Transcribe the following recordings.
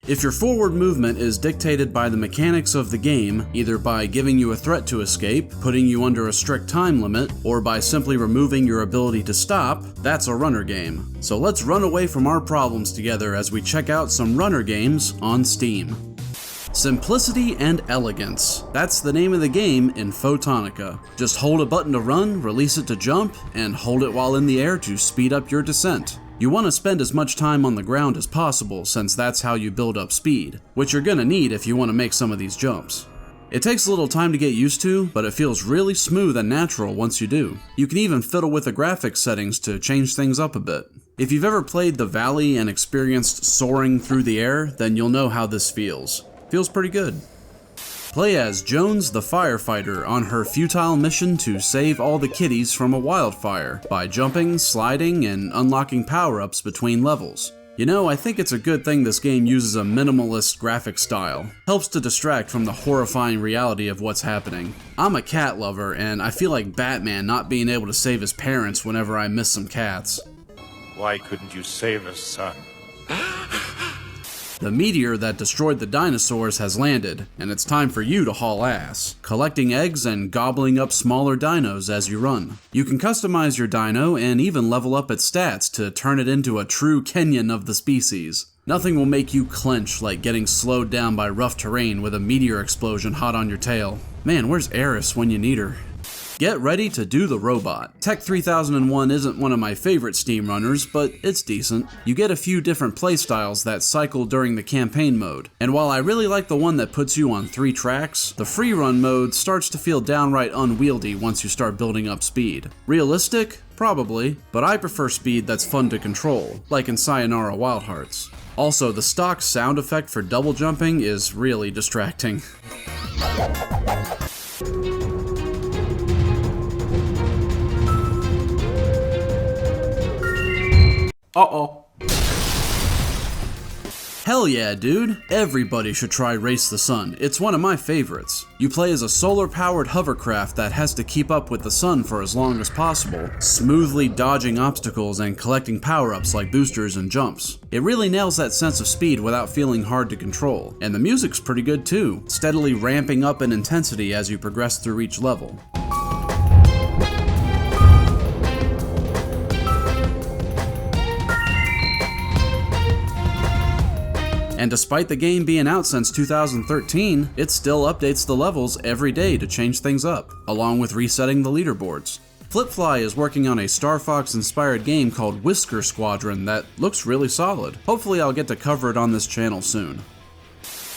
If your forward movement is dictated by the mechanics of the game, either by giving you a threat to escape, putting you under a strict time limit, or by simply removing your ability to stop, that's a runner game. So let's run away from our problems together as we check out some runner games on Steam. Simplicity and elegance. That's the name of the game in FOTONICA. Just hold a button to run, release it to jump, and hold it while in the air to speed up your descent. You want to spend as much time on the ground as possible since that's how you build up speed, which you're gonna need if you want to make some of these jumps. It takes a little time to get used to, but it feels really smooth and natural once you do. You can even fiddle with the graphics settings to change things up a bit. If you've ever played the Valley and experienced soaring through the air, then you'll know how this feels. Feels pretty good. Play as Jones the firefighter on her futile mission to save all the kitties from a wildfire by jumping, sliding, and unlocking power-ups between levels. You know, I think it's a good thing this game uses a minimalist graphic style. Helps to distract from the horrifying reality of what's happening. I'm a cat lover, and I feel like Batman not being able to save his parents whenever I miss some cats. Why couldn't you save us, son? The meteor that destroyed the dinosaurs has landed, and it's time for you to haul ass, collecting eggs and gobbling up smaller dinos as you run. You can customize your dino and even level up its stats to turn it into a true Kenyan of the species. Nothing will make you clench like getting slowed down by rough terrain with a meteor explosion hot on your tail. Man, where's Eris when you need her? Get ready to do the robot. Tech 3001 isn't one of my favorite Steam runners, but it's decent. You get a few different playstyles that cycle during the campaign mode, and while I really like the one that puts you on 3 tracks, the free run mode starts to feel downright unwieldy once you start building up speed. Realistic? Probably, but I prefer speed that's fun to control, like in Sayonara Wild Hearts. Also, the stock sound effect for double jumping is really distracting. Uh-oh. Hell yeah, dude. Everybody should try Race the Sun. It's one of my favorites. You play as a solar-powered hovercraft that has to keep up with the sun for as long as possible, smoothly dodging obstacles and collecting power-ups like boosters and jumps. It really nails that sense of speed without feeling hard to control. And the music's pretty good too, steadily ramping up in intensity as you progress through each level. And despite the game being out since 2013, it still updates the levels every day to change things up, along with resetting the leaderboards. Flipfly is working on a Star Fox inspired game called Whisker Squadron that looks really solid. Hopefully I'll get to cover it on this channel soon.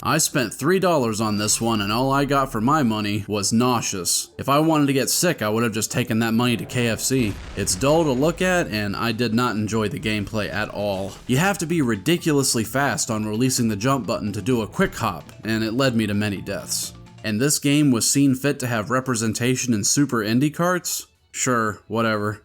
I spent $3 on this one and all I got for my money was nauseous. If I wanted to get sick, I would have just taken that money to KFC. It's dull to look at and I did not enjoy the gameplay at all. You have to be ridiculously fast on releasing the jump button to do a quick hop, and it led me to many deaths. And this game was seen fit to have representation in Super Indie carts? Sure, whatever.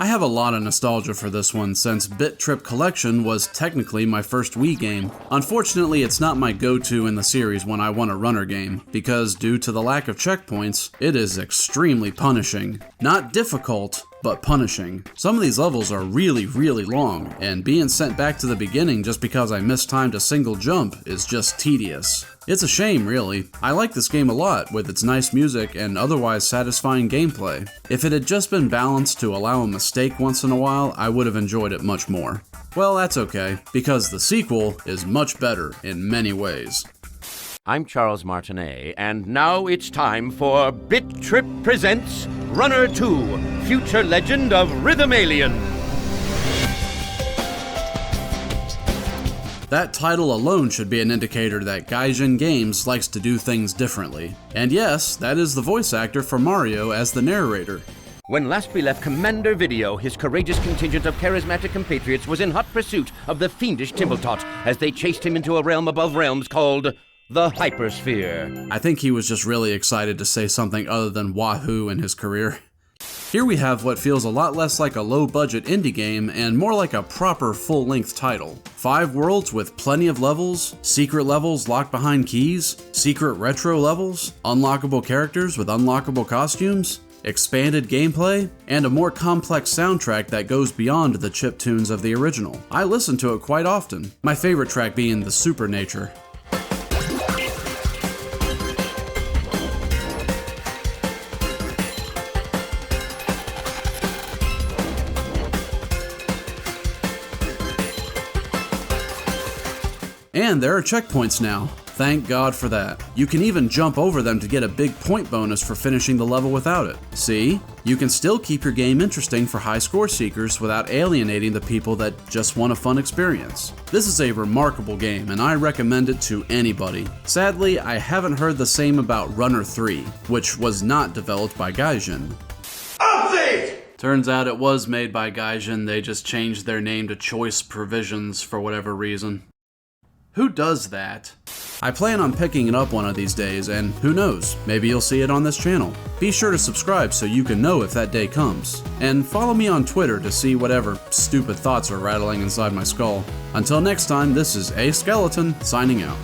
I have a lot of nostalgia for this one since Bit Trip Collection was technically my first Wii game. Unfortunately, it's not my go-to in the series when I want a runner game, because due to the lack of checkpoints, it is extremely punishing. Not difficult, but punishing. Some of these levels are really long, and being sent back to the beginning just because I mistimed a single jump is just tedious. It's a shame, really. I like this game a lot, with its nice music and otherwise satisfying gameplay. If it had just been balanced to allow a mistake once in a while, I would have enjoyed it much more. Well, that's okay, because the sequel is much better in many ways. I'm Charles Martinet, and now it's time for Bit Trip Presents Runner 2, Future Legend of Rhythm Alien. That title alone should be an indicator that Gaijin Games likes to do things differently. And yes, that is the voice actor for Mario as the narrator. When last we left Commander Video, his courageous contingent of charismatic compatriots was in hot pursuit of the fiendish Timbletot as they chased him into a realm above realms called the Hypersphere. I think he was just really excited to say something other than wahoo in his career. Here we have what feels a lot less like a low-budget indie game and more like a proper full-length title. 5 worlds with plenty of levels, secret levels locked behind keys, secret retro levels, unlockable characters with unlockable costumes. expanded gameplay, and a more complex soundtrack that goes beyond the chiptunes of the original. I listen to it quite often, my favorite track being the Supernature. And there are checkpoints now. Thank God for that. You can even jump over them to get a big point bonus for finishing the level without it. See? You can still keep your game interesting for high score seekers without alienating the people that just want a fun experience. This is a remarkable game, and I recommend it to anybody. Sadly, I haven't heard the same about Runner 3, which was not developed by Gaijin. Update! Turns out it was made by Gaijin, they just changed their name to Choice Provisions for whatever reason. Who does that? I plan on picking it up one of these days, and who knows, maybe you'll see it on this channel. Be sure to subscribe so you can know if that day comes. And follow me on Twitter to see whatever stupid thoughts are rattling inside my skull. Until next time, this is A Skeleton, signing out.